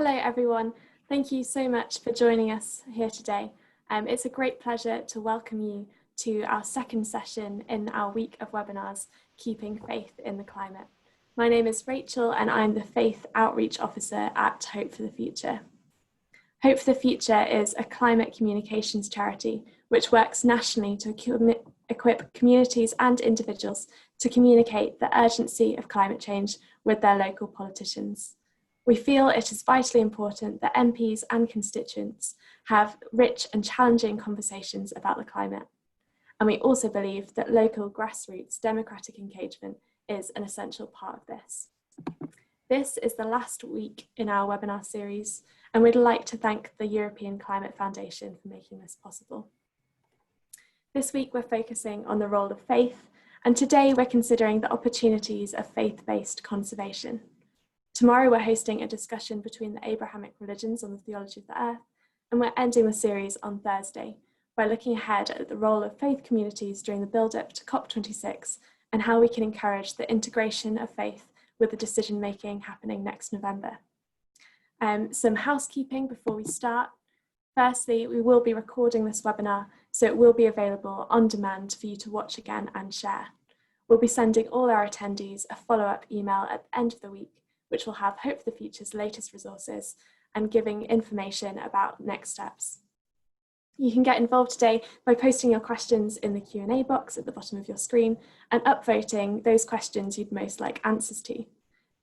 Hello everyone, thank you so much for joining us here today. It's a great pleasure to welcome you to our second session in our week of webinars, Keeping Faith in the Climate. My name is Rachel and I'm the Faith Outreach Officer at Hope for the Future. Hope for the Future is a climate communications charity which works nationally to equip communities and individuals to communicate the urgency of climate change with their local politicians. We feel it is vitally important that MPs and constituents have rich and challenging conversations about the climate. And we also believe that local grassroots democratic engagement is an essential part of this. This is the last week in our webinar series, and we'd like to thank the European Climate Foundation for making this possible. This week we're focusing on the role of faith, and today we're considering the opportunities of faith-based conservation. Tomorrow we're hosting a discussion between the Abrahamic religions on the theology of the earth, and we're ending the series on Thursday by looking ahead at the role of faith communities during the build-up to COP26 and how we can encourage the integration of faith with the decision-making happening next November. Some housekeeping before we start. Firstly, we will be recording this webinar, so it will be available on demand for you to watch again and share. We'll be sending all our attendees a follow-up email at the end of the week, which will have Hope for the Future's latest resources and giving information about next steps. You can get involved today by posting your questions in the Q&A box at the bottom of your screen and upvoting those questions you'd most like answers to.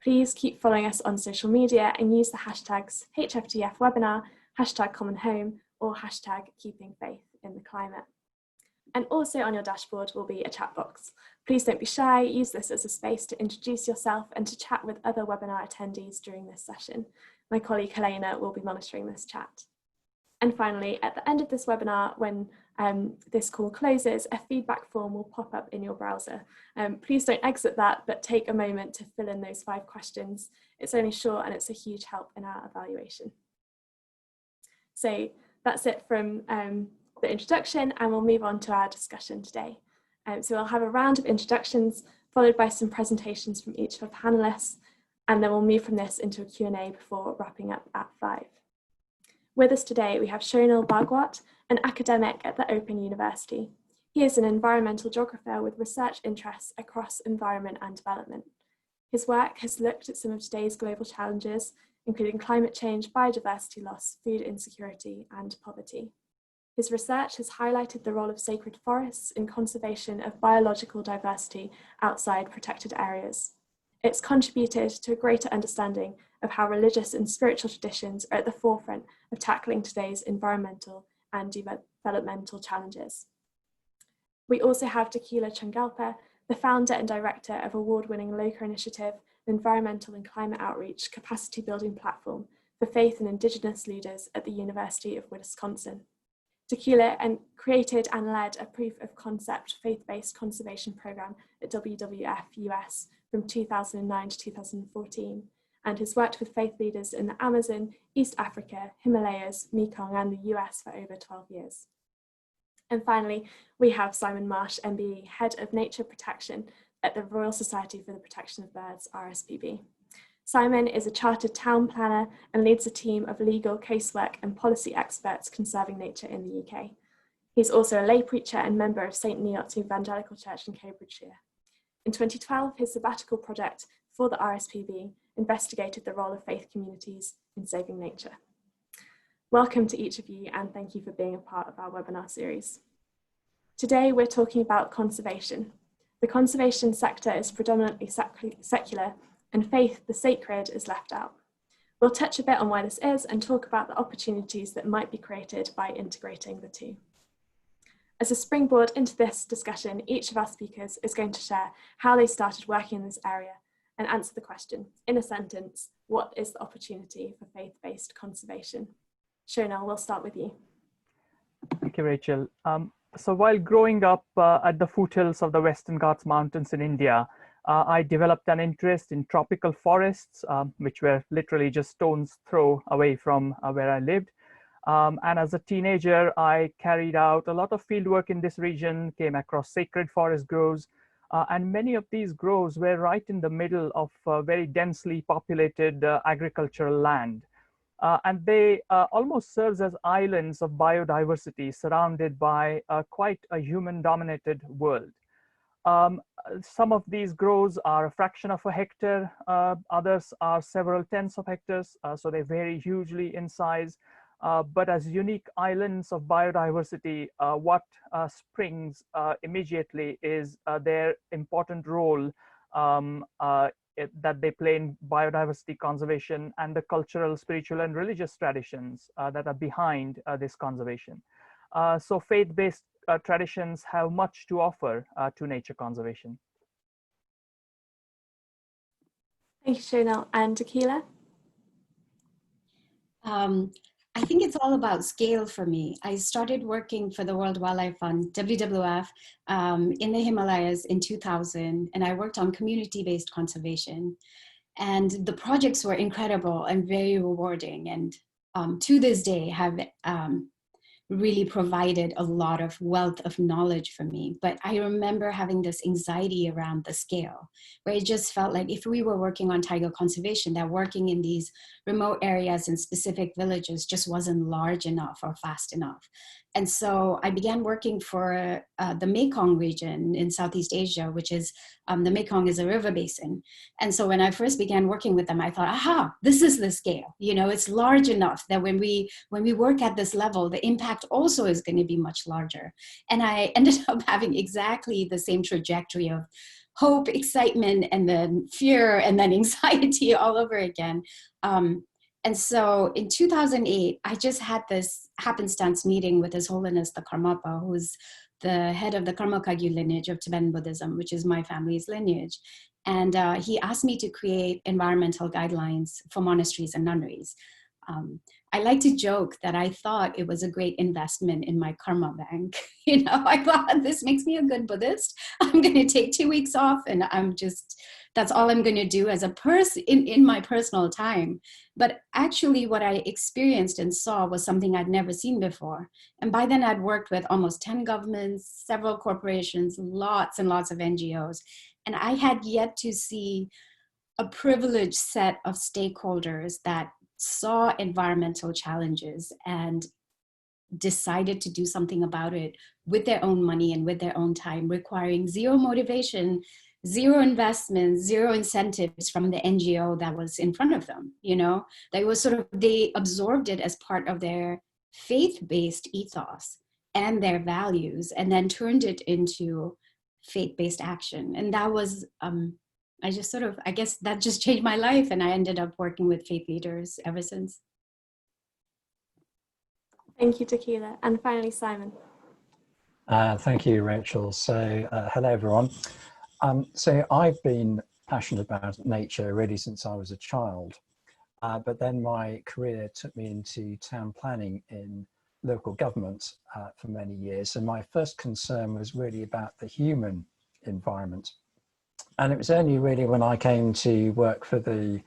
Please keep following us on social media and use the hashtags HFTFwebinar, #CommonHome, or #KeepingFaithInTheClimate. And also on your dashboard will be a chat box. Please don't be shy, use this as a space to introduce yourself and to chat with other webinar attendees during this session. My colleague Helena will be monitoring this chat. And finally, at the end of this webinar, when this call closes, a feedback form will pop up in your browser. Please don't exit that, but take a moment to fill in those 5 questions. It's only short and it's a huge help in our evaluation. So that's it from the introduction, and we'll move on to our discussion today. So we'll have a round of introductions followed by some presentations from each of our panelists, and then we'll move from this into a Q&A before wrapping up at 5. With us today we have Shonal Bhagwat, an academic at the Open University. He is an environmental geographer with research interests across environment and development. His work has looked at some of today's global challenges, including climate change, biodiversity loss, food insecurity, and poverty. His research has highlighted the role of sacred forests in conservation of biological diversity outside protected areas. It's contributed to a greater understanding of how religious and spiritual traditions are at the forefront of tackling today's environmental and developmental challenges. We also have Tequila Changalpa, the founder and director of award-winning Loka Initiative, an environmental and climate outreach capacity building platform for faith and Indigenous leaders at the University of Wisconsin. Tequila created and led a proof of concept faith-based conservation program at WWF US from 2009 to 2014, and has worked with faith leaders in the Amazon, East Africa, Himalayas, Mekong, and the US for over 12 years. And finally, we have Simon Marsh, MBE, Head of Nature Protection at the Royal Society for the Protection of Birds, RSPB. Simon is a chartered town planner and leads a team of legal, casework and policy experts conserving nature in the UK. He's also a lay preacher and member of St Neots Evangelical Church in Cambridgeshire. In 2012, his sabbatical project for the RSPB investigated the role of faith communities in saving nature. Welcome to each of you, and thank you for being a part of our webinar series. Today we're talking about conservation. The conservation sector is predominantly secular, and faith, the sacred, is left out. We'll touch a bit on why this is and talk about the opportunities that might be created by integrating the two. As a springboard into this discussion, each of our speakers is going to share how they started working in this area and answer the question, in a sentence, what is the opportunity for faith-based conservation? Shonal, we'll start with you. Thank you, Rachel. So while growing up at the foothills of the Western Ghats Mountains in India, I developed an interest in tropical forests, which were literally just stone's throw away from where I lived. And as a teenager, I carried out a lot of fieldwork in this region, came across sacred forest groves, and many of these groves were right in the middle of very densely populated agricultural land. And they almost serves as islands of biodiversity surrounded by quite a human-dominated world. Some of these groves are a fraction of a hectare, others are several tens of hectares, so they vary hugely in size. But as unique islands of biodiversity, what springs immediately is their important role that they play in biodiversity conservation and the cultural, spiritual, and religious traditions that are behind this conservation. So faith-based traditions have much to offer to nature conservation. Thank you, Shonal. And Tequila? I think it's all about scale for me. I started working for the World Wildlife Fund, WWF, in the Himalayas in 2000, and I worked on community-based conservation. And the projects were incredible and very rewarding, and to this day have really provided a lot of wealth of knowledge for me. But I remember having this anxiety around the scale, where it just felt like if we were working on tiger conservation, that working in these remote areas in specific villages just wasn't large enough or fast enough. And so I began working for the Mekong region in Southeast Asia, which is, the Mekong is a river basin. And so when I first began working with them, I thought, aha, this is the scale. You know, it's large enough that when we work at this level, the impact also is going to be much larger. And I ended up having exactly the same trajectory of hope, excitement, and then fear, and then anxiety all over again. And so in 2008, I just had this happenstance meeting with His Holiness the Karmapa, who's the head of the Karma Kagyu lineage of Tibetan Buddhism, which is my family's lineage. And he asked me to create environmental guidelines for monasteries and nunneries. I like to joke that I thought it was a great investment in my karma bank. You know, I thought this makes me a good Buddhist. I'm going to take 2 weeks off, and that's all I'm going to do as a person in my personal time. But actually what I experienced and saw was something I'd never seen before. And by then I'd worked with almost 10 governments, several corporations, lots and lots of NGOs. And I had yet to see a privileged set of stakeholders that saw environmental challenges and decided to do something about it with their own money and with their own time, requiring zero motivation, zero investment, zero incentives from the NGO that was in front of them. You know, they absorbed it as part of their faith-based ethos and their values, and then turned it into faith-based action. And that was, I guess that just changed my life, and I ended up working with faith leaders ever since. Thank you, Tequila. And finally, Simon. Thank you, Rachel. So hello, everyone. So I've been passionate about nature really since I was a child, but then my career took me into town planning in local government for many years. And my first concern was really about the human environment. And it was only really when I came to work for the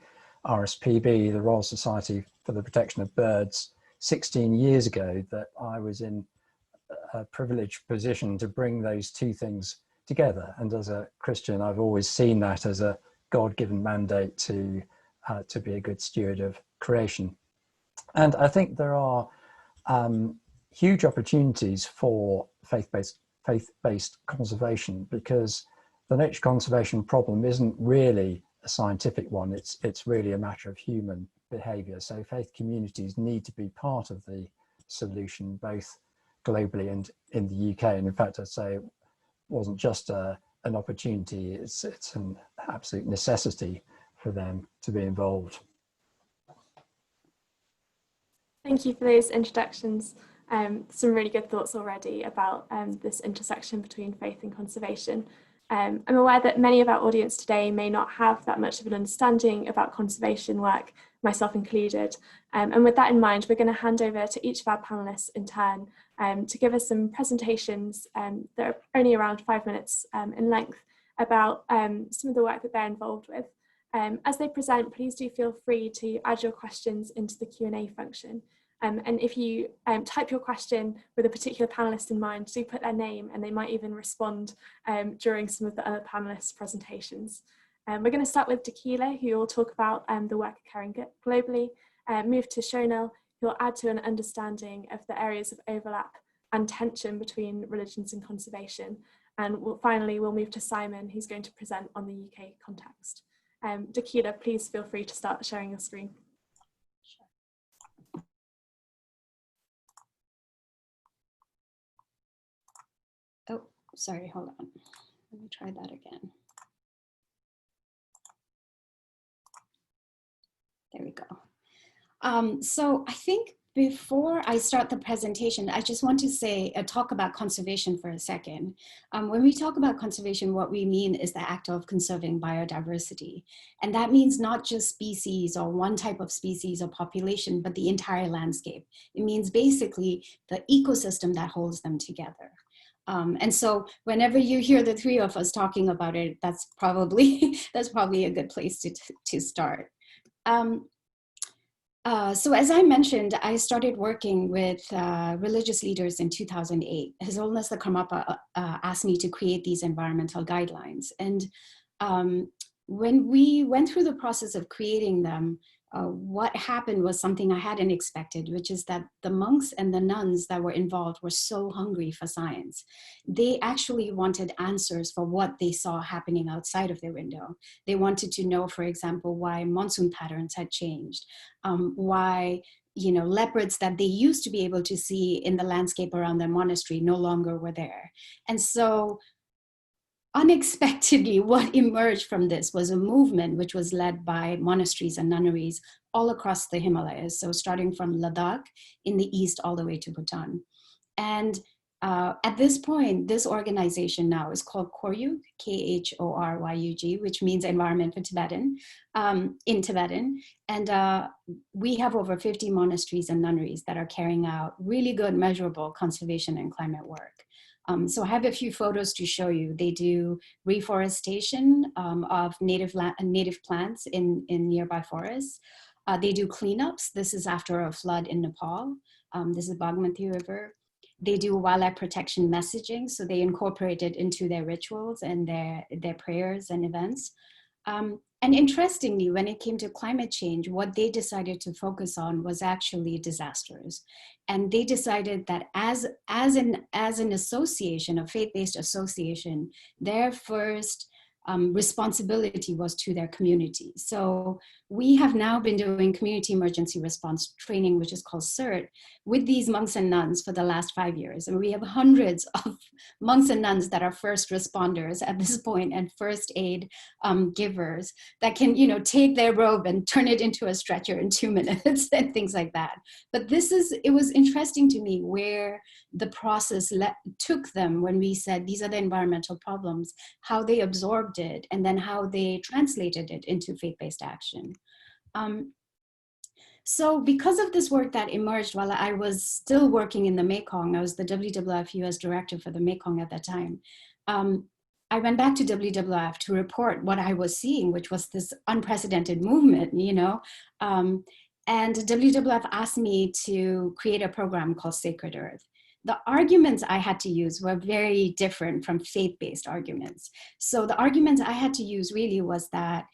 RSPB, the Royal Society for the Protection of Birds, 16 years ago, that I was in a privileged position to bring those two things together. And as a Christian, I've always seen that as a God-given mandate to be a good steward of creation. And I think there are huge opportunities for faith-based conservation, because the nature conservation problem isn't really a scientific one. It's really a matter of human behavior. So faith communities need to be part of the solution, both globally and in the UK. And in fact, I'd say it wasn't just an opportunity, it's an absolute necessity for them to be involved. Thank you for those introductions. Some really good thoughts already about this intersection between faith and conservation. I'm aware that many of our audience today may not have that much of an understanding about conservation work, myself included. And with that in mind, we're going to hand over to each of our panelists in turn to give us some presentations that are only around 5 minutes in length about some of the work that they're involved with. As they present, please do feel free to add your questions into the Q&A function. And if you type your question with a particular panelist in mind, do put their name, and they might even respond during some of the other panelists' presentations. We're going to start with Tequila, who will talk about the work occurring globally, move to Shonil, who will add to an understanding of the areas of overlap and tension between religions and conservation. And finally, we'll move to Simon, who's going to present on the UK context. Dakila, please feel free to start sharing your screen. Oh, sorry, hold on. Let me try that again. There we go. So I think before I start the presentation, I just want to say, talk about conservation for a second. When we talk about conservation, what we mean is the act of conserving biodiversity. And that means not just species or one type of species or population, but the entire landscape. It means basically the ecosystem that holds them together. And so whenever you hear the three of us talking about it, that's probably a good place to start. So as I mentioned, I started working with religious leaders in 2008. His Holiness the Karmapa asked me to create these environmental guidelines. And when we went through the process of creating them, what happened was something I hadn't expected, which is that the monks and the nuns that were involved were so hungry for science. They actually wanted answers for what they saw happening outside of their window. They wanted to know, for example, why monsoon patterns had changed, why leopards that they used to be able to see in the landscape around their monastery no longer were there. And so unexpectedly, what emerged from this was a movement which was led by monasteries and nunneries all across the Himalayas. So starting from Ladakh in the east all the way to Bhutan. And at this point, this organization now is called Khoryug, K-H-O-R-Y-U-G, which means Environment for Tibetan, in Tibetan. And we have over 50 monasteries and nunneries that are carrying out really good, measurable conservation and climate work. So I have a few photos to show you. They do reforestation of native plants in nearby forests. They do cleanups. This is after a flood in Nepal. This is Bagmati River. They do wildlife protection messaging. So they incorporate it into their rituals and their prayers and events. And interestingly, when it came to climate change, what they decided to focus on was actually disasters. And they decided that as an association, a faith-based association, their first responsibility was to their community. So we have now been doing community emergency response training, which is called CERT, with these monks and nuns for the last 5 years. And we have hundreds of monks and nuns that are first responders at this point and first aid givers that can, take their robe and turn it into a stretcher in 2 minutes and things like that. But it was interesting to me where the process took them when we said, these are the environmental problems, how they absorbed it, and then how they translated it into faith-based action. So because of this work that emerged while I was still working in the Mekong, I was the WWF US director for the Mekong at that time. I went back to WWF to report what I was seeing, which was this unprecedented movement, and WWF asked me to create a program called Sacred Earth. The arguments I had to use were very different from faith-based arguments. So the arguments I had to use really was that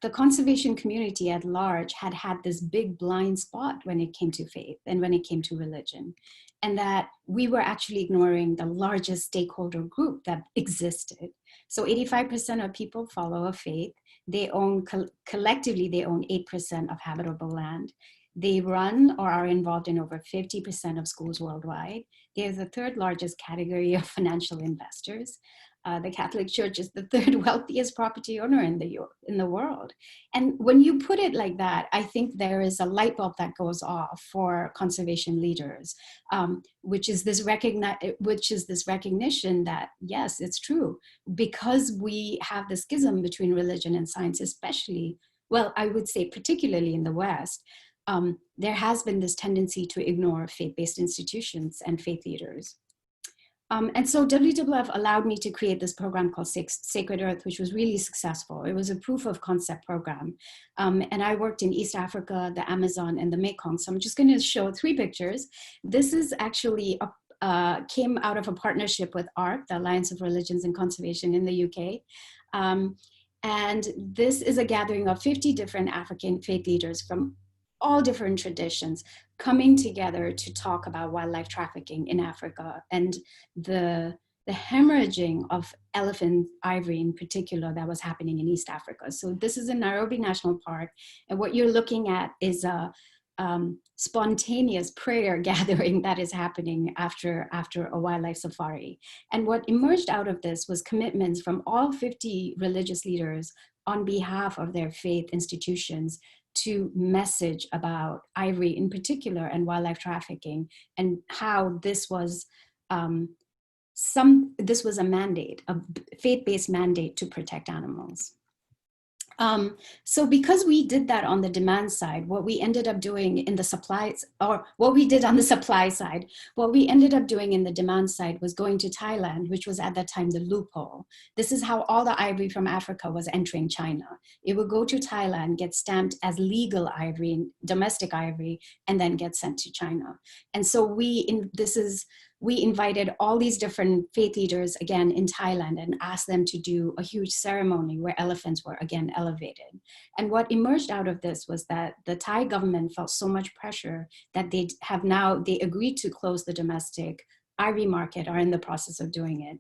the conservation community at large had this big blind spot when it came to faith and when it came to religion, and that we were actually ignoring the largest stakeholder group that existed. So 85% of people follow a faith. They own, collectively, they own 8% of habitable land. They run or are involved in over 50% of schools worldwide. They're the third largest category of financial investors. The Catholic Church is the third wealthiest property owner in the world. And when you put it like that, I think there is a light bulb that goes off for conservation leaders, which is this recognition that, yes, it's true. Because we have the schism between religion and science, especially, well, I would say particularly in the West, there has been this tendency to ignore faith-based institutions and faith leaders. And so WWF allowed me to create this program called Sacred Earth, which was really successful. It was a proof of concept program. And I worked in East Africa, the Amazon, and the Mekong. So I'm just going to show 3 pictures. This is actually came out of a partnership with ARC, the Alliance of Religions and Conservation in the UK. And this is a gathering of 50 different African faith leaders from all different traditions coming together to talk about wildlife trafficking in Africa and the hemorrhaging of elephant ivory in particular that was happening in East Africa. So this is in Nairobi National Park, and what you're looking at is a spontaneous prayer gathering that is happening after a wildlife safari. And what emerged out of this was commitments from all 50 religious leaders on behalf of their faith institutions to message about ivory in particular and wildlife trafficking, and how this was this was a mandate, a faith-based mandate to protect animals. So because we did that on the demand side, what we ended up doing in the supplies, or what we did on the supply side, what we ended up doing in the demand side was going to Thailand, which was at that time the loophole. This is how all the ivory from Africa was entering China. It would go to Thailand, get stamped as legal ivory, domestic ivory, and then get sent to China. And so we invited all these different faith leaders again in Thailand and asked them to do a huge ceremony where elephants were again elevated. And what emerged out of this was that the Thai government felt so much pressure that they agreed to close the domestic ivory market, are in the process of doing it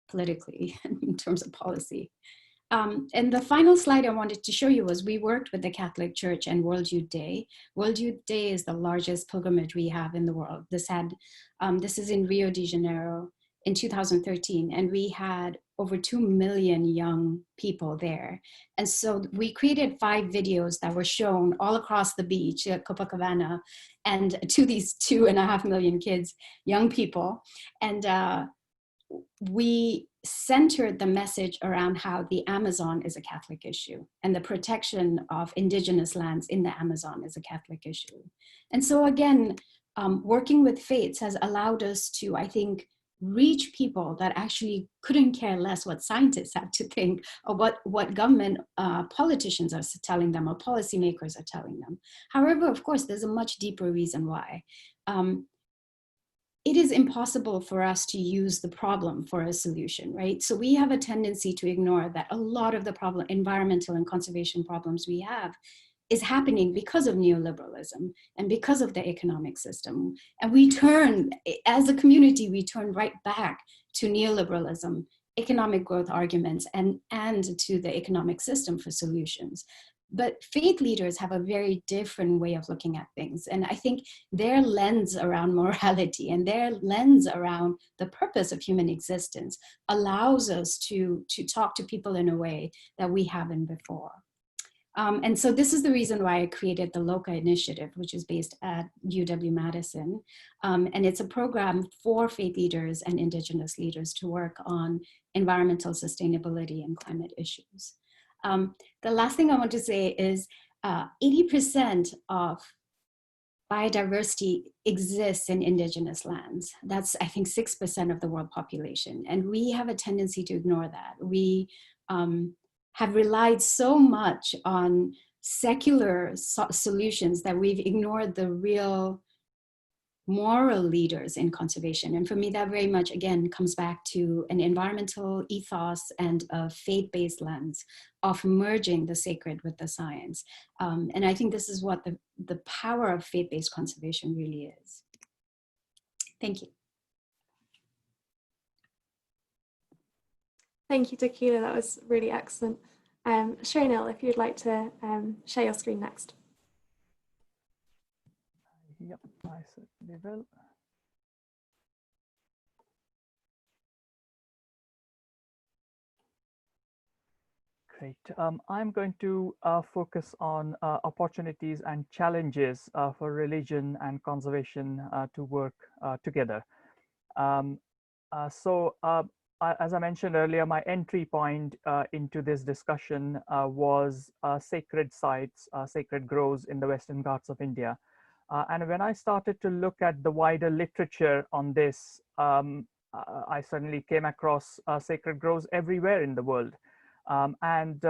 politically in terms of policy. And the final slide I wanted to show you was we worked with the Catholic Church and World Youth Day. World Youth Day is the largest pilgrimage we have in the world. This is in Rio de Janeiro in 2013, and we had over 2 million young people there. And so we created 5 videos that were shown all across the beach at Copacabana, and to these 2.5 million kids, young people. And we centered the message around how the Amazon is a Catholic issue and the protection of indigenous lands in the Amazon is a Catholic issue. And so again, working with faiths has allowed us to, I think, reach people that actually couldn't care less what scientists have to think or what government politicians are telling them or policymakers are telling them. However, of course, there's a much deeper reason why. It is impossible for us to use the problem for a solution, right? So we have a tendency to ignore that a lot of the environmental and conservation problems we have is happening because of neoliberalism and because of the economic system. And we turn, as a community, we turn right back to neoliberalism, economic growth arguments, and to the economic system for solutions. But faith leaders have a very different way of looking at things. And I think their lens around morality and their lens around the purpose of human existence allows us to talk to people in a way that we haven't before. And so this is the reason why I created the LOCA initiative, which is based at UW-Madison. And it's a program for faith leaders and indigenous leaders to work on environmental sustainability and climate issues. The last thing I want to say is 80% of biodiversity exists in indigenous lands. That's, I think, 6% of the world population. And we have a tendency to ignore that. We have relied so much on secular solutions that we've ignored the real moral leaders in conservation. And for me, that very much, again, comes back to an environmental ethos and a faith-based lens of merging the sacred with the science. And I think this is what the power of faith-based conservation really is. Thank you. Thank you, Tequila. That was really excellent. Shonil, if you'd like to share your screen next. Yep, I certainly will. Great. I'm going to focus on opportunities and challenges for religion and conservation to work together. As I mentioned earlier, my entry point into this discussion was sacred sites, sacred groves in the Western Ghats of India. And when I started to look at the wider literature on this, I suddenly came across sacred groves everywhere in the world, and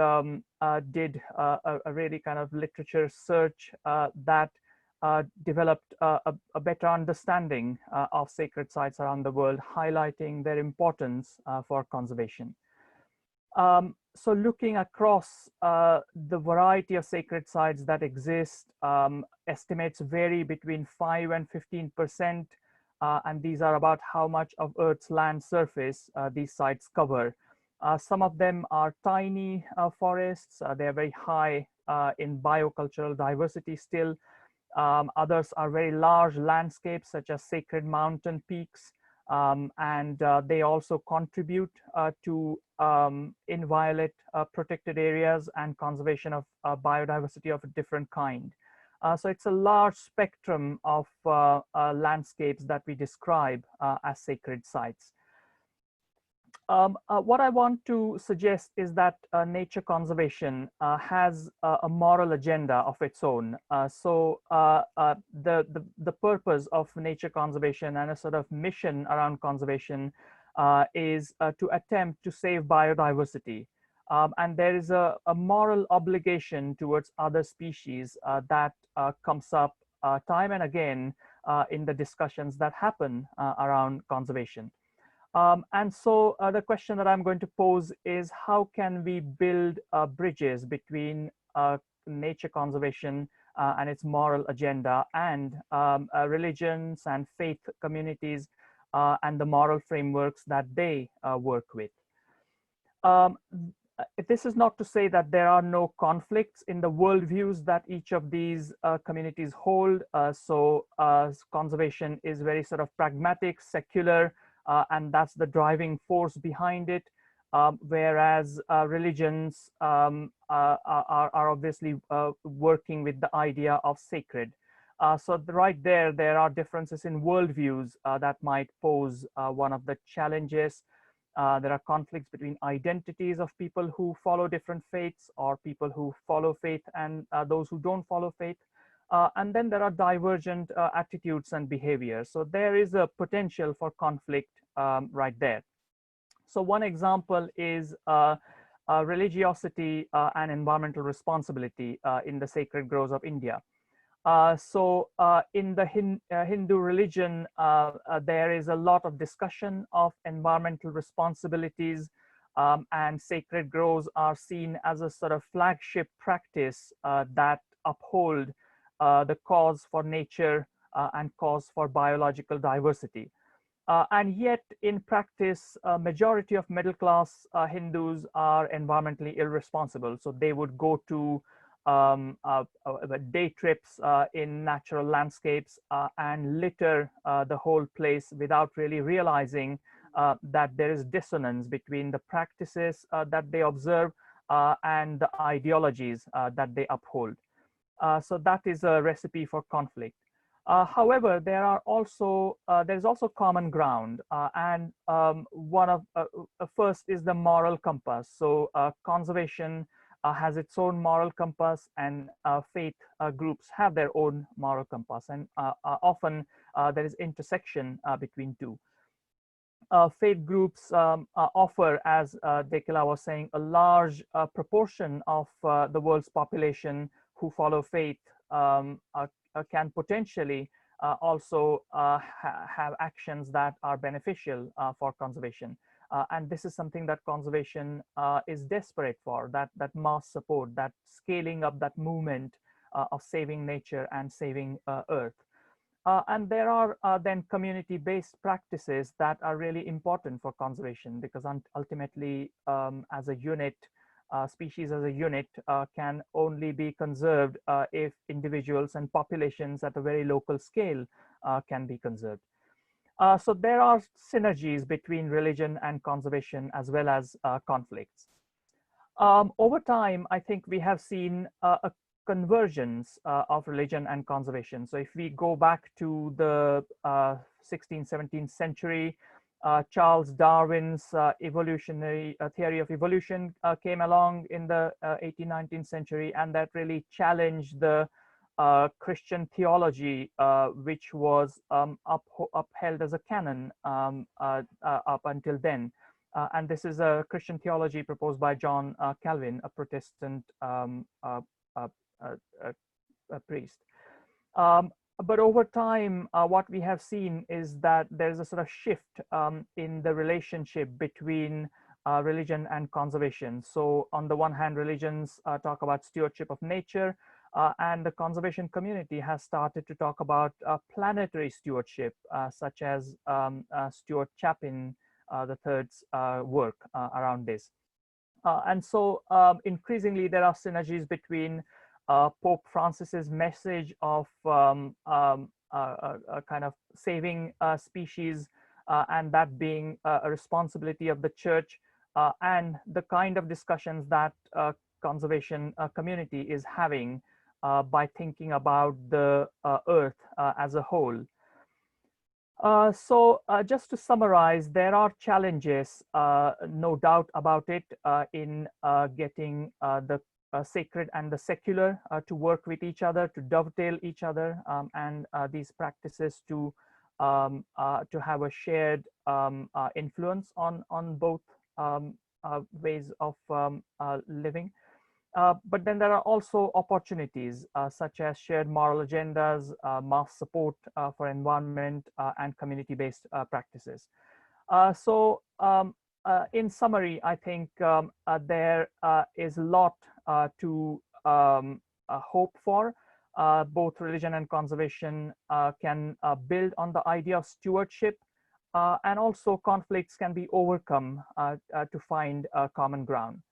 did a really kind of literature search that developed a better understanding of sacred sites around the world, highlighting their importance for conservation. so looking across the variety of sacred sites that exist, estimates vary between 5 and 15%, and these are about how much of Earth's land surface these sites cover. Some of them are tiny forests. They're very high in biocultural diversity still. Others are very large landscapes, such as sacred mountain peaks, and they also contribute to inviolate protected areas and conservation of biodiversity of a different kind. So it's a large spectrum of landscapes that we describe as sacred sites. What I want to suggest is that nature conservation has a moral agenda of its own. The purpose of nature conservation and a sort of mission around conservation is to attempt to save biodiversity. And there is a moral obligation towards other species that comes up time and again in the discussions that happen around conservation. And so the question that I'm going to pose is, how can we build bridges between nature conservation and its moral agenda, and religions and faith communities and the moral frameworks that they work with? This is not to say that there are no conflicts in the worldviews that each of these communities hold. Conservation is very sort of pragmatic, secular, and that's the driving force behind it, whereas religions are obviously working with the idea of sacred. Right there are differences in worldviews that might pose one of the challenges. There are conflicts between identities of people who follow different faiths, or people who follow faith and those who don't follow faith. And then there are divergent attitudes and behaviors. So there is a potential for conflict right there. So one example is religiosity and environmental responsibility in the sacred groves of India. In the Hindu religion, there is a lot of discussion of environmental responsibilities, and sacred groves are seen as a sort of flagship practice that uphold the cause for nature and cause for biological diversity. And yet, in practice, a majority of middle-class Hindus are environmentally irresponsible. So they would go to day trips in natural landscapes and litter the whole place without really realizing that there is dissonance between the practices that they observe and the ideologies that they uphold. So that is a recipe for conflict. However, there's also common ground, and first is the moral compass. So conservation has its own moral compass, and faith groups have their own moral compass, and often there is intersection between two. Faith groups offer, as Dekila was saying, a large proportion of the world's population who follow faith can potentially also have actions that are beneficial for conservation. And this is something that conservation is desperate for, that mass support, that scaling up that movement of saving nature and saving Earth. And there are then community-based practices that are really important for conservation, because ultimately, as a unit, species as a unit can only be conserved if individuals and populations at a very local scale can be conserved. So there are synergies between religion and conservation, as well as conflicts. Over time, I think we have seen a convergence of religion and conservation. So if we go back to the 16th, 17th century, Charles Darwin's evolutionary theory of evolution came along in the 18th, 19th century, and that really challenged the Christian theology, which was upheld as a canon up until then. And this is a Christian theology proposed by John Calvin, a Protestant priest. But over time, what we have seen is that there's a sort of shift in the relationship between religion and conservation. So on the one hand, religions talk about stewardship of nature, and the conservation community has started to talk about planetary stewardship, such as Stuart Chapin the third's work around this. And so increasingly there are synergies between Pope Francis's message of kind of saving species, and that being a responsibility of the church, and the kind of discussions that conservation community is having by thinking about the earth as a whole. So just to summarize, there are challenges, no doubt about it, in getting the sacred and the secular to work with each other, to dovetail each other, and these practices to have a shared influence on both ways of living. But then there are also opportunities such as shared moral agendas, mass support for environment, and community-based practices. So in summary, I think there is a lot to hope for. Both religion and conservation can build on the idea of stewardship, and also conflicts can be overcome to find common ground.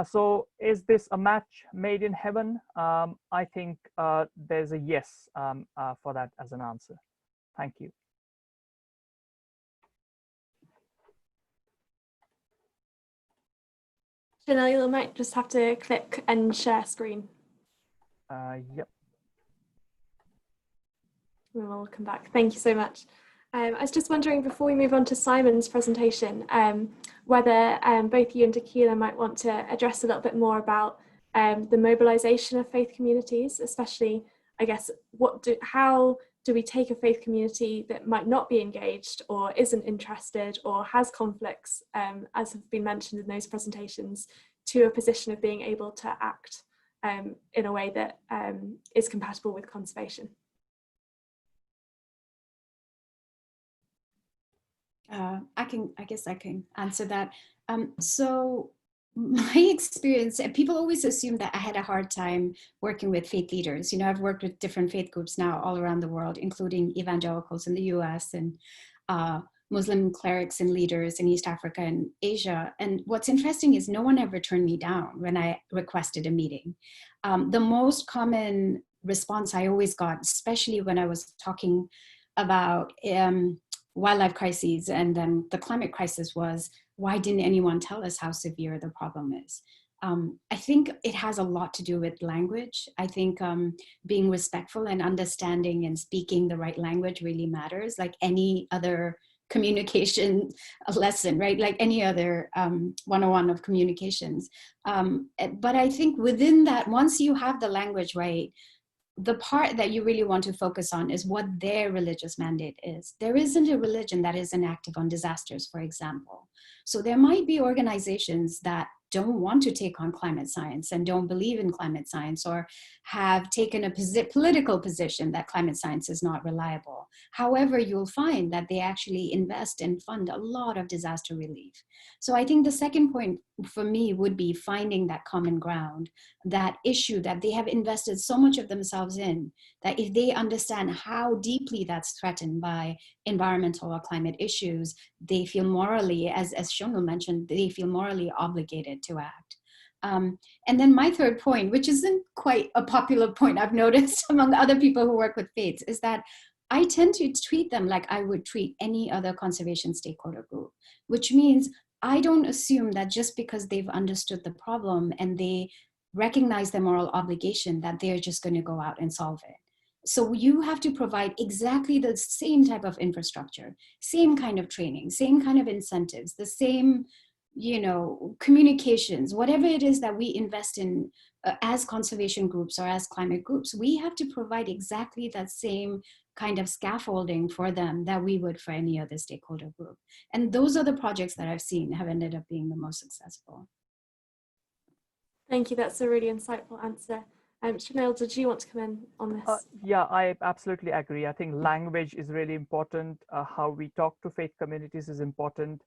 So is this a match made in heaven? I think there's a yes for that as an answer. Thank you. Chanel, you might just have to click and share screen. Yep. We'll come back. Thank you so much. I was just wondering, before we move on to Simon's presentation, whether both you and Tequila might want to address a little bit more about the mobilization of faith communities, especially, I guess, how do we take a faith community that might not be engaged or isn't interested or has conflicts, as have been mentioned in those presentations, to a position of being able to act in a way that is compatible with conservation? I guess I can answer that. So my experience, people always assume that I had a hard time working with faith leaders. You know, I've worked with different faith groups now all around the world, including evangelicals in the US and Muslim clerics and leaders in East Africa and Asia. And what's interesting is no one ever turned me down when I requested a meeting. The most common response I always got, especially when I was talking about wildlife crises and then the climate crisis, was, why didn't anyone tell us how severe the problem is? I think it has a lot to do with language. I think being respectful and understanding and speaking the right language really matters, like any other communication lesson, right? Like any other 101 of communications. But I think within that, once you have the language right, the part that you really want to focus on is what their religious mandate is. There isn't a religion that isn't active on disasters, for example. So there might be organizations that don't want to take on climate science and don't believe in climate science, or have taken a political position that climate science is not reliable. However, you'll find that they actually invest and fund a lot of disaster relief. So I think the second point for me would be finding that common ground, that issue that they have invested so much of themselves in, that if they understand how deeply that's threatened by environmental or climate issues, they feel morally, as Shonil mentioned, they feel morally obligated to act. And then my third point, which isn't quite a popular point I've noticed among other people who work with faiths, is that I tend to treat them like I would treat any other conservation stakeholder group, which means I don't assume that just because they've understood the problem and they recognize their moral obligation that they're just going to go out and solve it. So you have to provide exactly the same type of infrastructure, same kind of training, same kind of incentives, the same, you know, communications, whatever it is that we invest in as conservation groups or as climate groups, we have to provide exactly that same kind of scaffolding for them that we would for any other stakeholder group. And those are the projects that I've seen have ended up being the most successful. Thank you, that's a really insightful answer. Chanel, did you want to come in on this? Yeah, I absolutely agree. I think language is really important. How we talk to faith communities is important.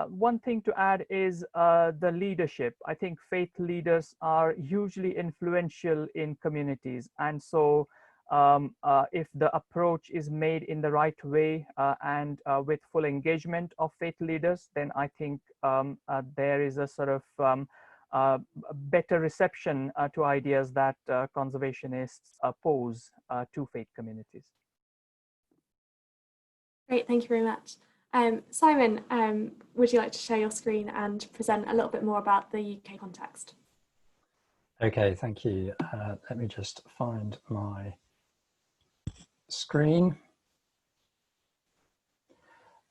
one thing to add is the leadership. I think faith leaders are hugely influential in communities. And so if the approach is made in the right way and with full engagement of faith leaders, then I think there is a sort of better reception to ideas that conservationists pose to faith communities. Great, thank you very much. Simon, would you like to share your screen and present a little bit more about the UK context? Okay, thank you. Let me just find my screen.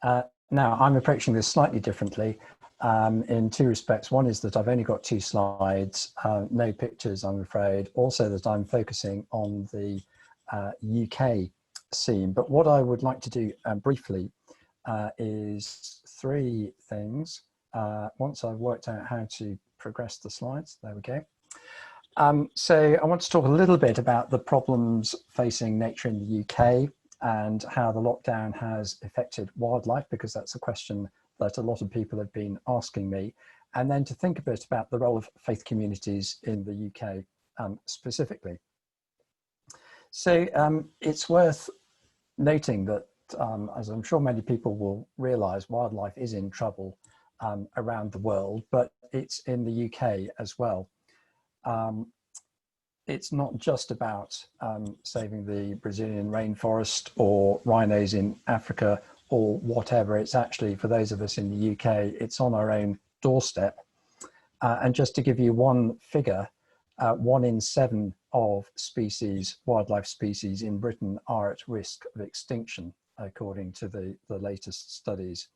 Now, I'm approaching this slightly differently in two respects. One is that I've only got 2 slides, no pictures, I'm afraid. Also that I'm focusing on the UK scene. But what I would like to do briefly is 3 things. Once I've worked out how to progress the slides, there we go. So I want to talk a little bit about the problems facing nature in the UK and how the lockdown has affected wildlife, because that's a question that a lot of people have been asking me. And then to think a bit about the role of faith communities in the UK specifically. So it's worth noting that, as I'm sure many people will realise, wildlife is in trouble around the world, but it's in the UK as well. It's not just about saving the Brazilian rainforest or rhinos in Africa or whatever. It's actually, for those of us in the UK, it's on our own doorstep. And just to give you one figure, 1 in 7 of species, wildlife species in Britain are at risk of extinction, according to the latest studies.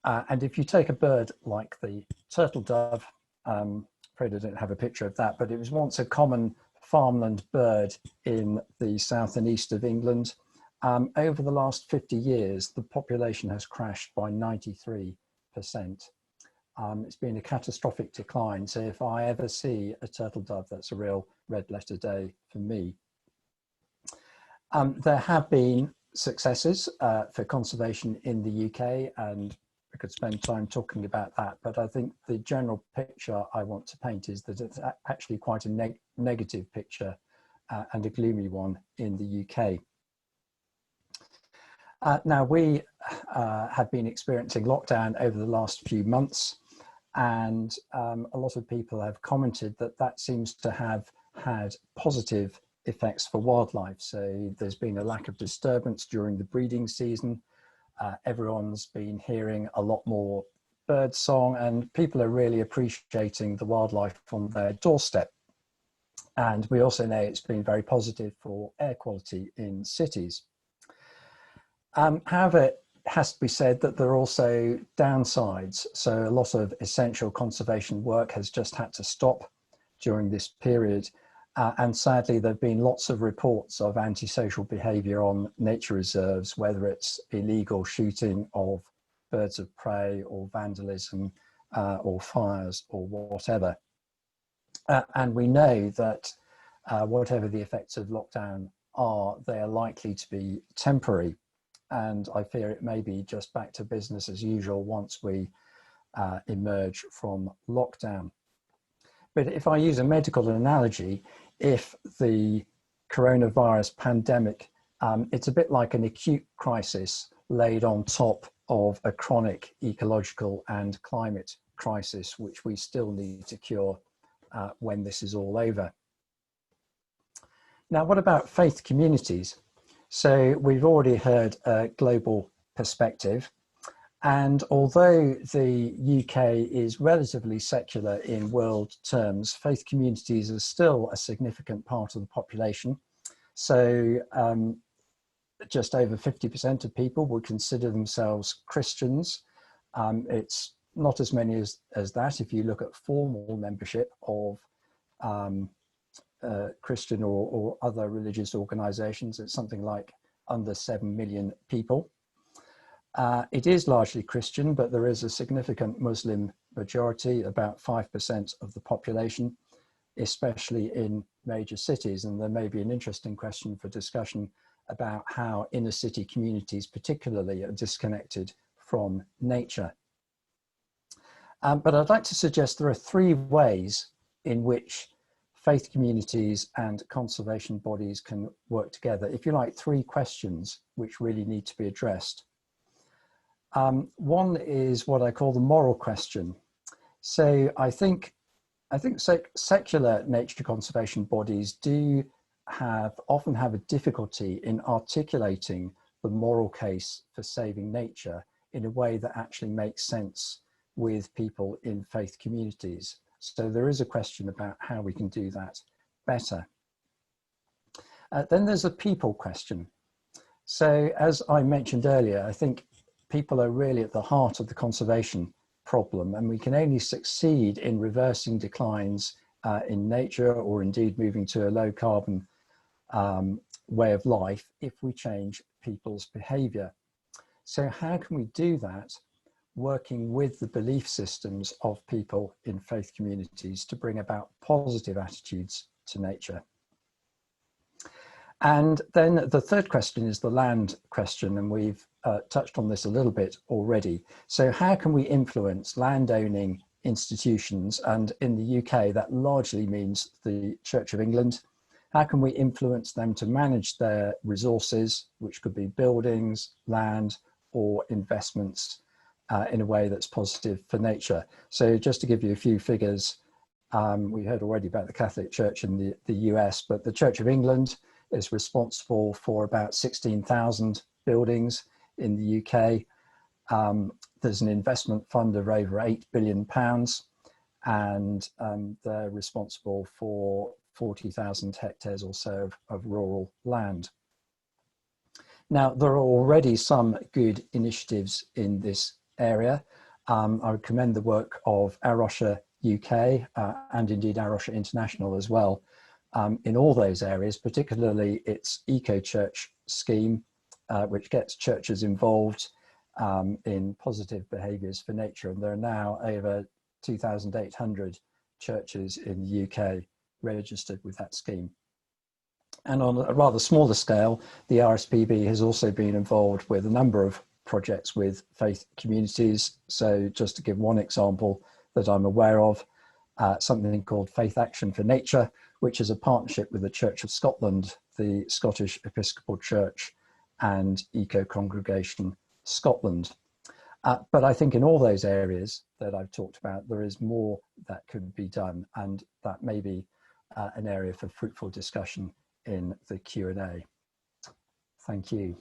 And if you take a bird like the turtle dove, afraid I don't have a picture of that, but it was once a common farmland bird in the south and east of England. Over the last 50 years, the population has crashed by 93%. It's been a catastrophic decline. So if I ever see a turtle dove, that's a real red letter day for me. There have been successes for conservation in the UK, and I could spend time talking about that, but I think the general picture I want to paint is that it's actually quite a negative picture and a gloomy one in the UK. Now, we have been experiencing lockdown over the last few months, and a lot of people have commented that that seems to have had positive effects for wildlife. So there's been a lack of disturbance during the breeding season. Everyone's been hearing a lot more bird song, and people are really appreciating the wildlife on their doorstep. And we also know it's been very positive for air quality in cities. However, it has to be said that there are also downsides. So a lot of essential conservation work has just had to stop during this period. And sadly, there have been lots of reports of antisocial behaviour on nature reserves, whether it's illegal shooting of birds of prey or vandalism or fires or whatever. And we know that whatever the effects of lockdown are, they are likely to be temporary. And I fear it may be just back to business as usual once we emerge from lockdown. But if I use a medical analogy, if the coronavirus pandemic, it's a bit like an acute crisis laid on top of a chronic ecological and climate crisis, which we still need to cure when this is all over. Now, what about faith communities? So we've already heard a global perspective. And although the UK is relatively secular in world terms, faith communities are still a significant part of the population. So just over 50% of people would consider themselves Christians. It's not as many as that if you look at formal membership of Christian or other religious organizations. It's something like under 7 million people. It is largely Christian, but there is a significant Muslim majority, about 5% of the population, especially in major cities. And there may be an interesting question for discussion about how inner city communities particularly are disconnected from nature. But I'd like to suggest there are three ways in which faith communities and conservation bodies can work together. If you like, three questions which really need to be addressed. One is what I call the moral question. So I think secular nature conservation bodies do often have a difficulty in articulating the moral case for saving nature in a way that actually makes sense with people in faith communities. So there is a question about how we can do that better. Then there's a people question. So as I mentioned earlier, I think people are really at the heart of the conservation problem, and we can only succeed in reversing declines in nature, or indeed moving to a low carbon way of life, if we change people's behavior. So how can we do that? Working with the belief systems of people in faith communities to bring about positive attitudes to nature. And then the third question is the land question, and we've touched on this a little bit already. So how can we influence landowning institutions? And in the UK, that largely means the Church of England. How can we influence them to manage their resources, which could be buildings, land, or investments, in a way that's positive for nature? So just to give you a few figures, we heard already about the Catholic Church in the US, but the Church of England is responsible for about 16,000 buildings in the UK. There's an investment fund of over £8 billion, and they're responsible for 40,000 hectares or so of rural land. Now, there are already some good initiatives in this area. I would commend the work of Arosha UK and indeed Arosha International as well, in all those areas, particularly its eco-church scheme, which gets churches involved in positive behaviours for nature. And there are now over 2,800 churches in the UK registered with that scheme. And on a rather smaller scale, the RSPB has also been involved with a number of projects with faith communities. So just to give one example that I'm aware of, something called Faith Action for Nature, which is a partnership with the Church of Scotland, the Scottish Episcopal Church, and Eco Congregation Scotland. But I think in all those areas that I've talked about, there is more that could be done, and that may be an area for fruitful discussion in the Q&A. Thank you.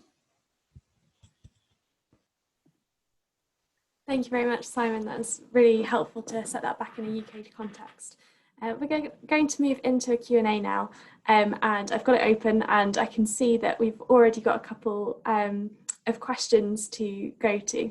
Thank you very much, Simon. That's really helpful to set that back in a UK context. We're going to move into a Q&A now, and I've got it open, and I can see that we've already got a couple of questions to go to.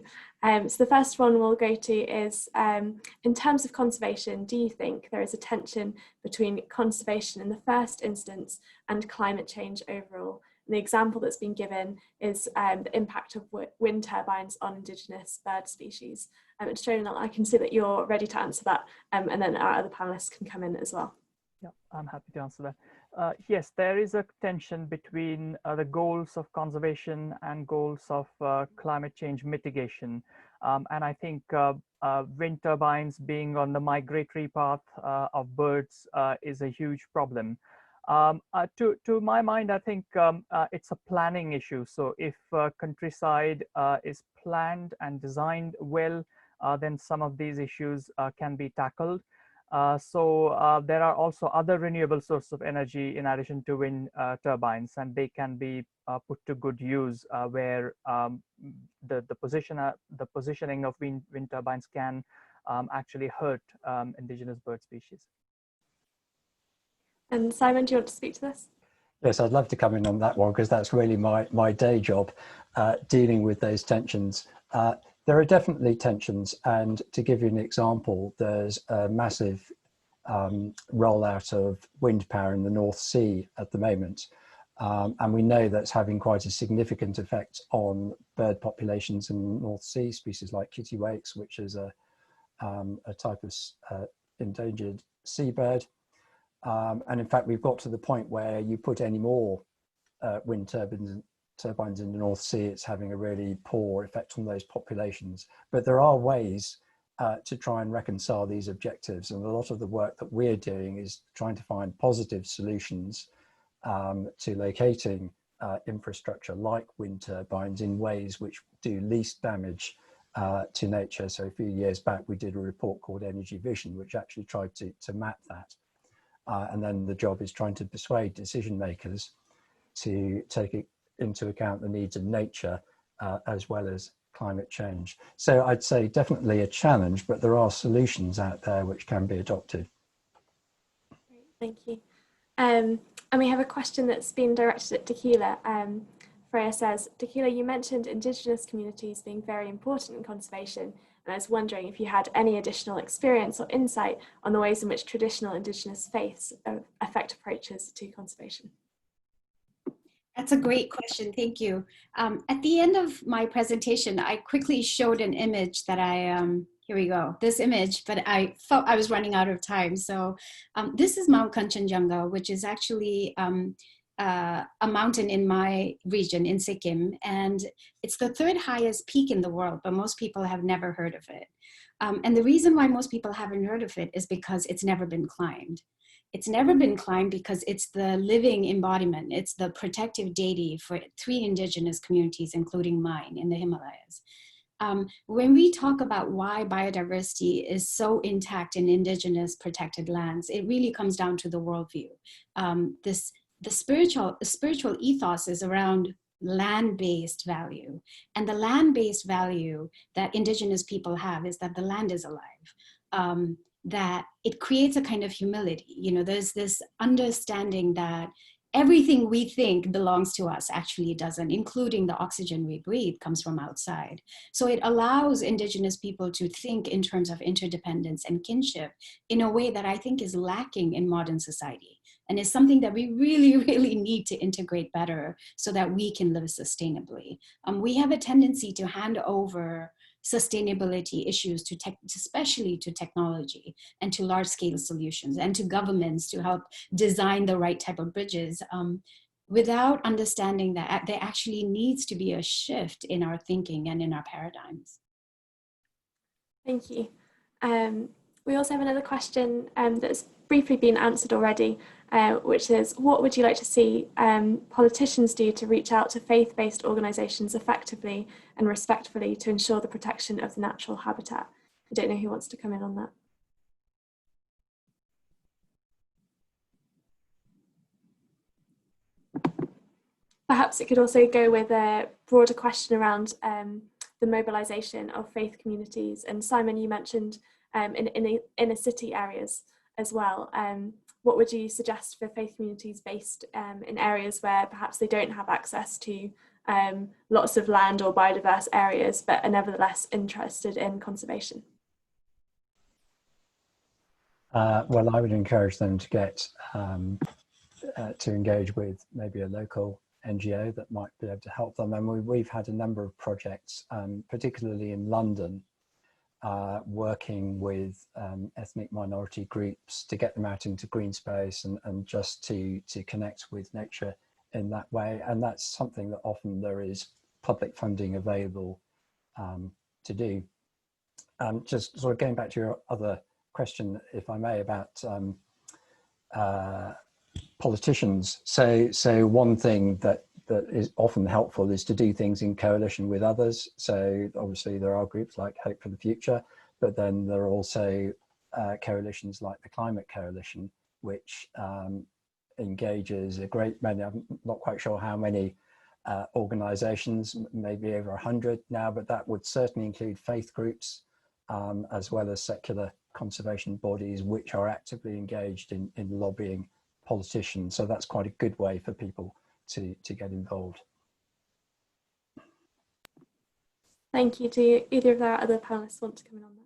So the first one we'll go to is, in terms of conservation, do you think there is a tension between conservation in the first instance and climate change overall? And the example that's been given is the impact of wind turbines on Indigenous bird species. It's shown that I can see that you're ready to answer that, and then our other panelists can come in as well. Yeah, I'm happy to answer that. Yes, there is a tension between the goals of conservation and goals of climate change mitigation. And I think wind turbines being on the migratory path of birds is a huge problem. To my mind, I think it's a planning issue. So if countryside is planned and designed well, then some of these issues can be tackled. So there are also other renewable sources of energy in addition to wind turbines, and they can be put to good use where the positioning of wind turbines can actually hurt indigenous bird species. And Simon, do you want to speak to this? Yes, I'd love to come in on that one, because that's really my day job, dealing with those tensions. There are definitely tensions, and to give you an example, there's a massive rollout of wind power in the North Sea at the moment, and we know that's having quite a significant effect on bird populations in the North Sea, species like kittiwakes, which is a type of endangered seabird. And in fact, we've got to the point where you put any more wind turbines in the North Sea, it's having a really poor effect on those populations. But there are ways to try and reconcile these objectives. And a lot of the work that we're doing is trying to find positive solutions to locating infrastructure like wind turbines in ways which do least damage to nature. So a few years back, we did a report called Energy Vision, which actually tried to map that. And then the job is trying to persuade decision makers to take into account the needs of nature as well as climate change. So I'd say definitely a challenge, but there are solutions out there which can be adopted. Great, thank you. And we have a question that's been directed at Tequila. Freya says, Tequila, you mentioned Indigenous communities being very important in conservation, and I was wondering if you had any additional experience or insight on the ways in which traditional Indigenous faiths affect approaches to conservation. That's a great question, thank you. At the end of my presentation, I quickly showed an image that here we go, this image, but I felt I was running out of time. So this is Mount Kanchenjunga, which is actually a mountain in my region in Sikkim, and it's the third highest peak in the world, but most people have never heard of it. And the reason why most people haven't heard of it is because it's never been climbed. It's never been climbed because it's the living embodiment. It's the protective deity for 3 indigenous communities, including mine in the Himalayas. When we talk about why biodiversity is so intact in indigenous protected lands, it really comes down to the worldview. The spiritual ethos is around land-based value. And the land-based value that indigenous people have is that the land is alive. That it creates a kind of humility. You know, there's this understanding that everything we think belongs to us actually doesn't, including the oxygen we breathe comes from outside. So it allows indigenous people to think in terms of interdependence and kinship in a way that I think is lacking in modern society, and is something that we really, really need to integrate better so that we can live sustainably. We have a tendency to hand over sustainability issues especially to technology and to large-scale solutions and to governments to help design the right type of bridges without understanding that there actually needs to be a shift in our thinking and in our paradigms. Thank you. We also have another question that's briefly been answered already, which is, what would you like to see politicians do to reach out to faith-based organisations effectively and respectfully to ensure the protection of the natural habitat? I don't know who wants to come in on that. Perhaps it could also go with a broader question around the mobilisation of faith communities. And Simon, you mentioned in inner city areas as well. What would you suggest for faith communities based in areas where perhaps they don't have access to lots of land or biodiverse areas, but are nevertheless interested in conservation? Well, I would encourage them to get to engage with maybe a local NGO that might be able to help them. And we've had a number of projects, particularly in London, working with ethnic minority groups to get them out into green space and just to connect with nature in that way. And that's something that often there is public funding available to do. Just sort of going back to your other question, if I may, about politicians. So one thing that is often helpful is to do things in coalition with others. So obviously there are groups like Hope for the Future, but then there are also coalitions like the Climate Coalition, which engages a great many, I'm not quite sure how many organizations, maybe over 100 now, but that would certainly include faith groups as well as secular conservation bodies, which are actively engaged in lobbying politicians. So that's quite a good way for people to get involved. Thank you. Do either of our other panelists want to come in on that?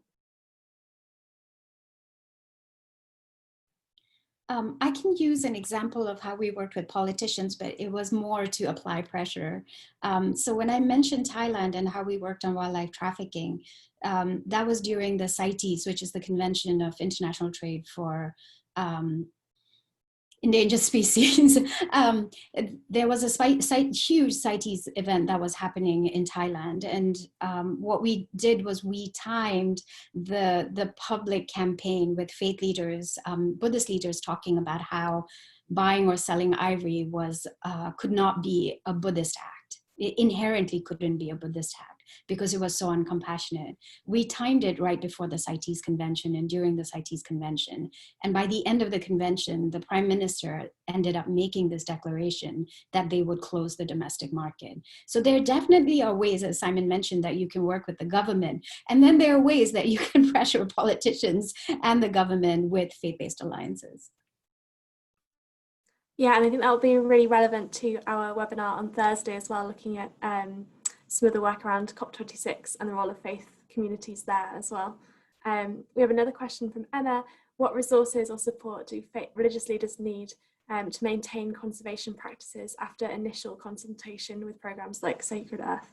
I can use an example of how we worked with politicians, but it was more to apply pressure. So when I mentioned Thailand and how we worked on wildlife trafficking, that was during the CITES, which is the Convention of International Trade for endangered species. There was a huge CITES event that was happening in Thailand. And what we did was we timed the public campaign with faith leaders, Buddhist leaders, talking about how buying or selling ivory was could not be a Buddhist act. It inherently couldn't be a Buddhist act because it was so uncompassionate. We timed it right before the CITES convention and during the CITES convention. And by the end of the convention, the prime minister ended up making this declaration that they would close the domestic market. So there definitely are ways, as Simon mentioned, that you can work with the government. And then there are ways that you can pressure politicians and the government with faith-based alliances. Yeah, and I think that will be really relevant to our webinar on Thursday as well, looking at some of the work around COP26 and the role of faith communities there as well. We have another question from Emma. What resources or support do religious leaders need to maintain conservation practices after initial consultation with programs like Sacred Earth?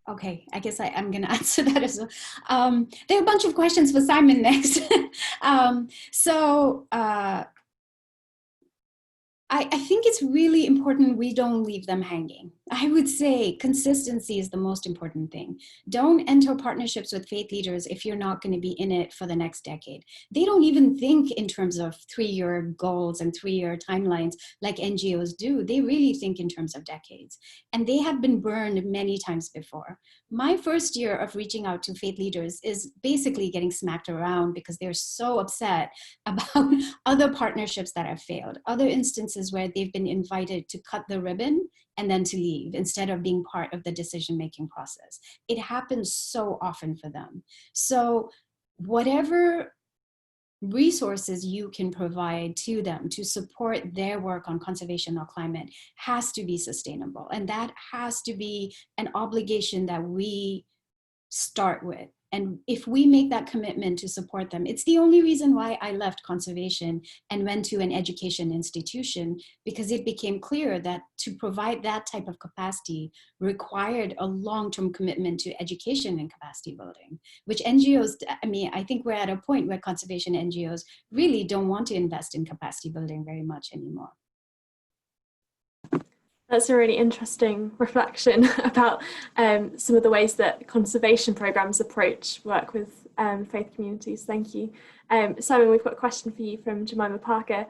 Okay, I guess I'm going to answer that as well. There are a bunch of questions for Simon next. I think it's really important we don't leave them hanging. I would say consistency is the most important thing. Don't enter partnerships with faith leaders if you're not going to be in it for the next decade. They don't even think in terms of 3-year goals and 3-year timelines like NGOs do. They really think in terms of decades. And they have been burned many times before. My first year of reaching out to faith leaders is basically getting smacked around because they're so upset about other partnerships that have failed, other instances where they've been invited to cut the ribbon and then to leave instead of being part of the decision-making process. It happens so often for them. So whatever resources you can provide to them to support their work on conservation or climate has to be sustainable. And that has to be an obligation that we start with. And if we make that commitment to support them, it's the only reason why I left conservation and went to an education institution, because it became clear that to provide that type of capacity required a long-term commitment to education and capacity building, which NGOs, I mean, I think we're at a point where conservation NGOs really don't want to invest in capacity building very much anymore. That's a really interesting reflection about some of the ways that conservation programs work with faith communities. Thank you. Simon, we've got a question for you from Jemima Parker.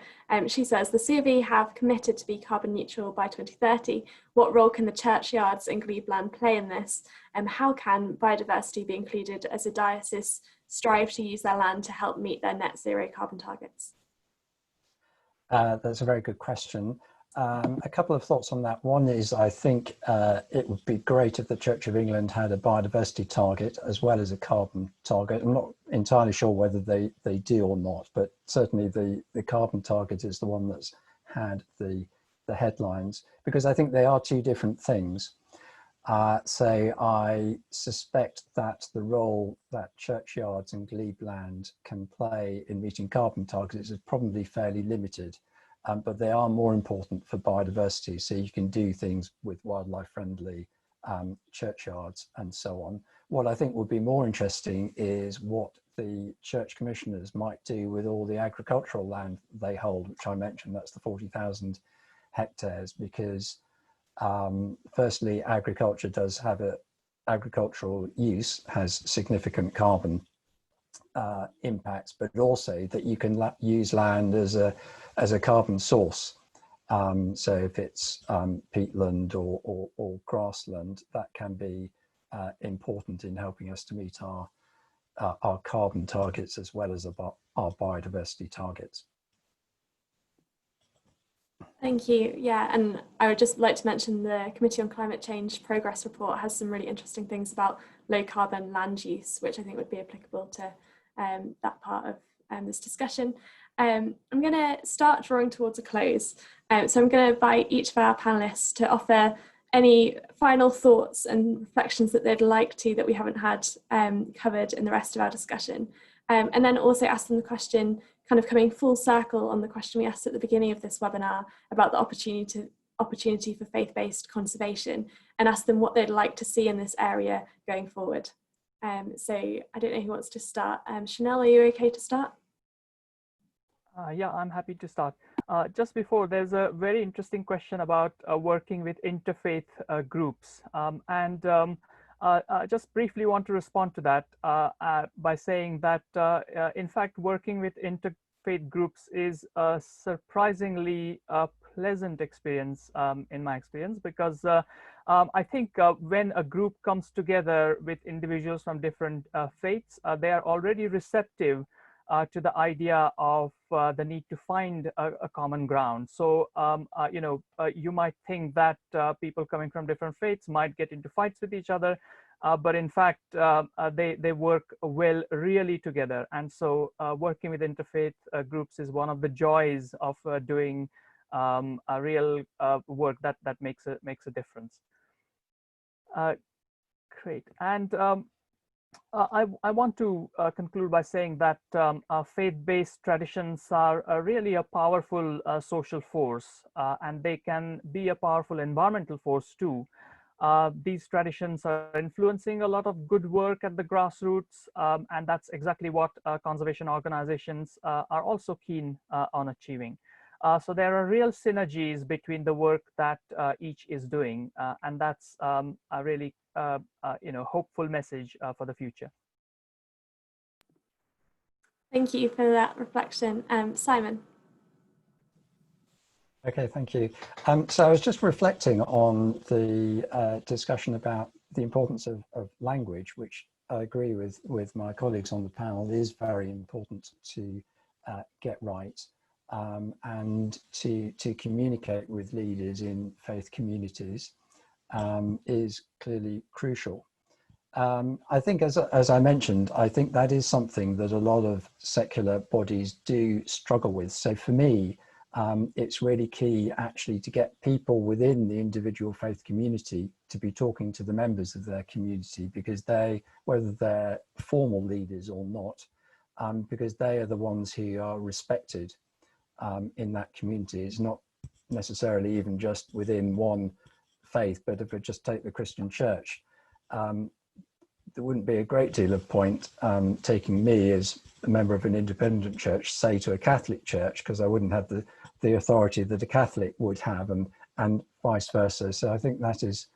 She says, the COV have committed to be carbon neutral by 2030. What role can the Churchyards and Glebe play in this? How can biodiversity be included as a diocese strive to use their land to help meet their net zero carbon targets? That's a very good question. A couple of thoughts on that. One is, I think it would be great if the Church of England had a biodiversity target as well as a carbon target. I'm not entirely sure whether they do or not, but certainly the carbon target is the one that's had the headlines, because I think they are two different things. So I suspect that the role that Churchyards and Glebe can play in meeting carbon targets is probably fairly limited. But they are more important for biodiversity. So you can do things with wildlife friendly churchyards and so on. What I think would be more interesting is what the church commissioners might do with all the agricultural land they hold, which I mentioned, that's the 40,000 hectares, because firstly, agriculture does have agricultural use has significant carbon impacts, but also that you can use land as a carbon source. So if it's peatland or grassland, that can be important in helping us to meet our carbon targets as well as our biodiversity targets. Thank you. Yeah, and I would just like to mention the Committee on Climate Change progress report has some really interesting things about low carbon land use, which I think would be applicable to that part of this discussion. I'm going to start drawing towards a close. So I'm going to invite each of our panelists to offer any final thoughts and reflections that they'd like to that we haven't had covered in the rest of our discussion. And then also ask them the question, kind of coming full circle on the question we asked at the beginning of this webinar about the opportunity for faith-based conservation, and ask them what they'd like to see in this area going forward. So I don't know who wants to start. Chanel, are you okay to start? Yeah, I'm happy to start. Just before, there's a very interesting question about working with interfaith groups. Just briefly want to respond to that by saying that, in fact, working with interfaith groups is a surprisingly pleasant experience in my experience, because I think when a group comes together with individuals from different faiths, they are already receptive to the idea of the need to find a common ground. So, you might think that people coming from different faiths might get into fights with each other, but in fact, they work well really together. And so working with interfaith groups is one of the joys of doing a real work that makes a difference. Great. And I want to conclude by saying that faith-based traditions are really a powerful social force, and they can be a powerful environmental force too. These traditions are influencing a lot of good work at the grassroots, and that's exactly what conservation organizations are also keen on achieving. So there are real synergies between the work that each is doing, and that's a really hopeful message for the future. Thank you for that reflection. Simon. Okay, thank you. So I was just reflecting on the discussion about the importance of language, which I agree with my colleagues on the panel is very important to get right, and to communicate with leaders in faith communities is clearly crucial. I think, as I mentioned, I think that is something that a lot of secular bodies do struggle with. So for me, it's really key actually to get people within the individual faith community to be talking to the members of their community, because they, whether they're formal leaders or not, because they are the ones who are respected in that community. It's not necessarily even just within one faith, but if we just take the Christian church, there wouldn't be a great deal of point taking me as a member of an independent church, say, to a Catholic church, because I wouldn't have the authority that a Catholic would have, and vice versa. So I think that is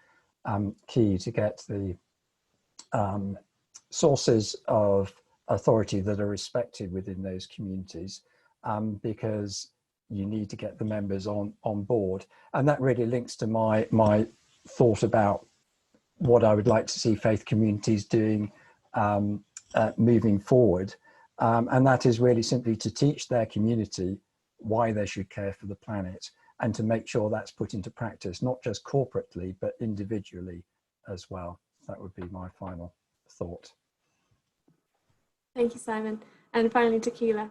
key, to get the sources of authority that are respected within those communities, because you need to get the members on board. And that really links to my thought about what I would like to see faith communities doing moving forward. And that is really simply to teach their community why they should care for the planet, and to make sure that's put into practice, not just corporately, but individually as well. That would be my final thought. Thank you, Simon. And finally, Tequila.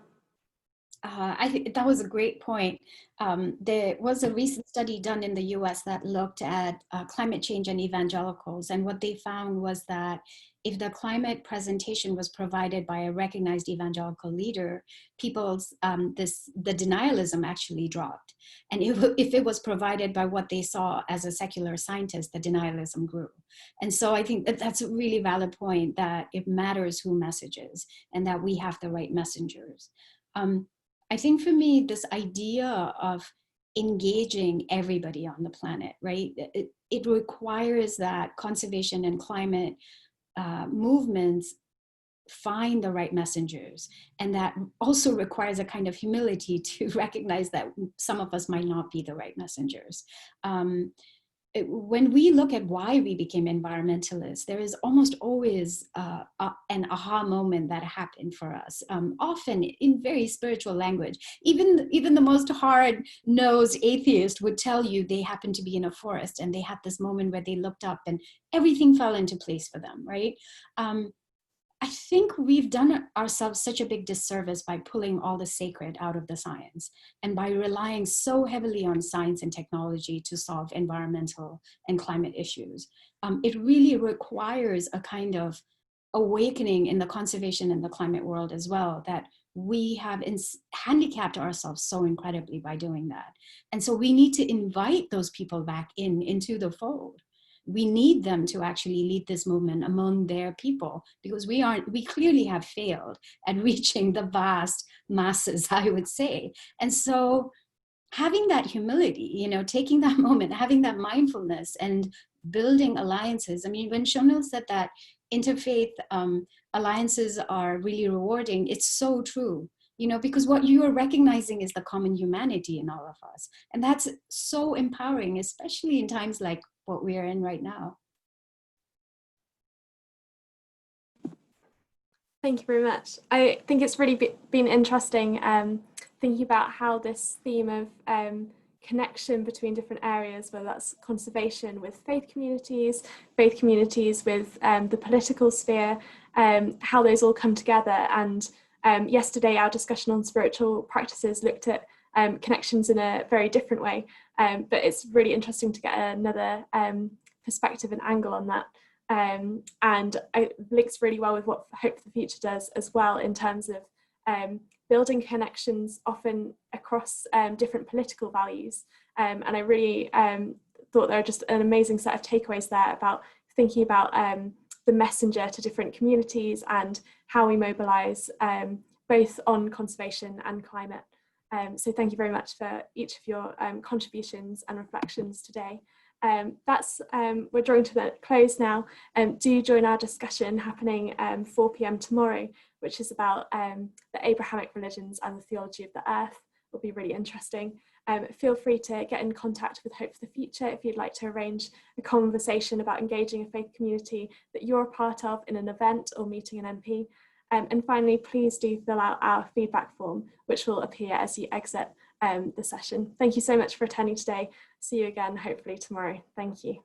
I think that was a great point. There was a recent study done in the US that looked at climate change and evangelicals. And what they found was that if the climate presentation was provided by a recognized evangelical leader, people's, the denialism actually dropped. And if it was provided by what they saw as a secular scientist, the denialism grew. And so I think that that's a really valid point, that it matters who messages and that we have the right messengers. I think for me, this idea of engaging everybody on the planet, right? It requires that conservation and climate movements find the right messengers. And that also requires a kind of humility to recognize that some of us might not be the right messengers. When we look at why we became environmentalists, there is almost always an aha moment that happened for us, often in very spiritual language. Even the most hard-nosed atheist would tell you they happened to be in a forest and they had this moment where they looked up and everything fell into place for them, right? I think we've done ourselves such a big disservice by pulling all the sacred out of the science and by relying so heavily on science and technology to solve environmental and climate issues. It really requires a kind of awakening in the conservation and the climate world as well, that we have handicapped ourselves so incredibly by doing that. And so we need to invite those people back into the fold. we need them to actually lead this movement among their people, because we clearly have failed at reaching the vast masses, I would say. And so having that humility, you know, taking that moment, having that mindfulness and building alliances. I mean, when Shonil said that interfaith alliances are really rewarding, it's so true, you know, because what you are recognizing is the common humanity in all of us. And that's so empowering, especially in times like what we are in right now. Thank you very much. I think it's really been interesting thinking about how this theme of connection between different areas, whether that's conservation with faith communities with the political sphere, how those all come together. And yesterday our discussion on spiritual practices looked at connections in a very different way, but it's really interesting to get another perspective and angle on that. And it links really well with what Hope for the Future does as well, in terms of building connections often across different political values. And I really thought there were just an amazing set of takeaways there about thinking about the messenger to different communities and how we mobilise both on conservation and climate. So thank you very much for each of your contributions and reflections today. We're drawing to the close now. Do join our discussion happening 4 p.m. tomorrow, which is about the Abrahamic religions and the theology of the earth. It'll be really interesting. Feel free to get in contact with Hope for the Future if you'd like to arrange a conversation about engaging a faith community that you're a part of in an event or meeting an MP. And finally, please do fill out our feedback form, which will appear as you exit the session. Thank you so much for attending today. See you again, hopefully tomorrow. Thank you.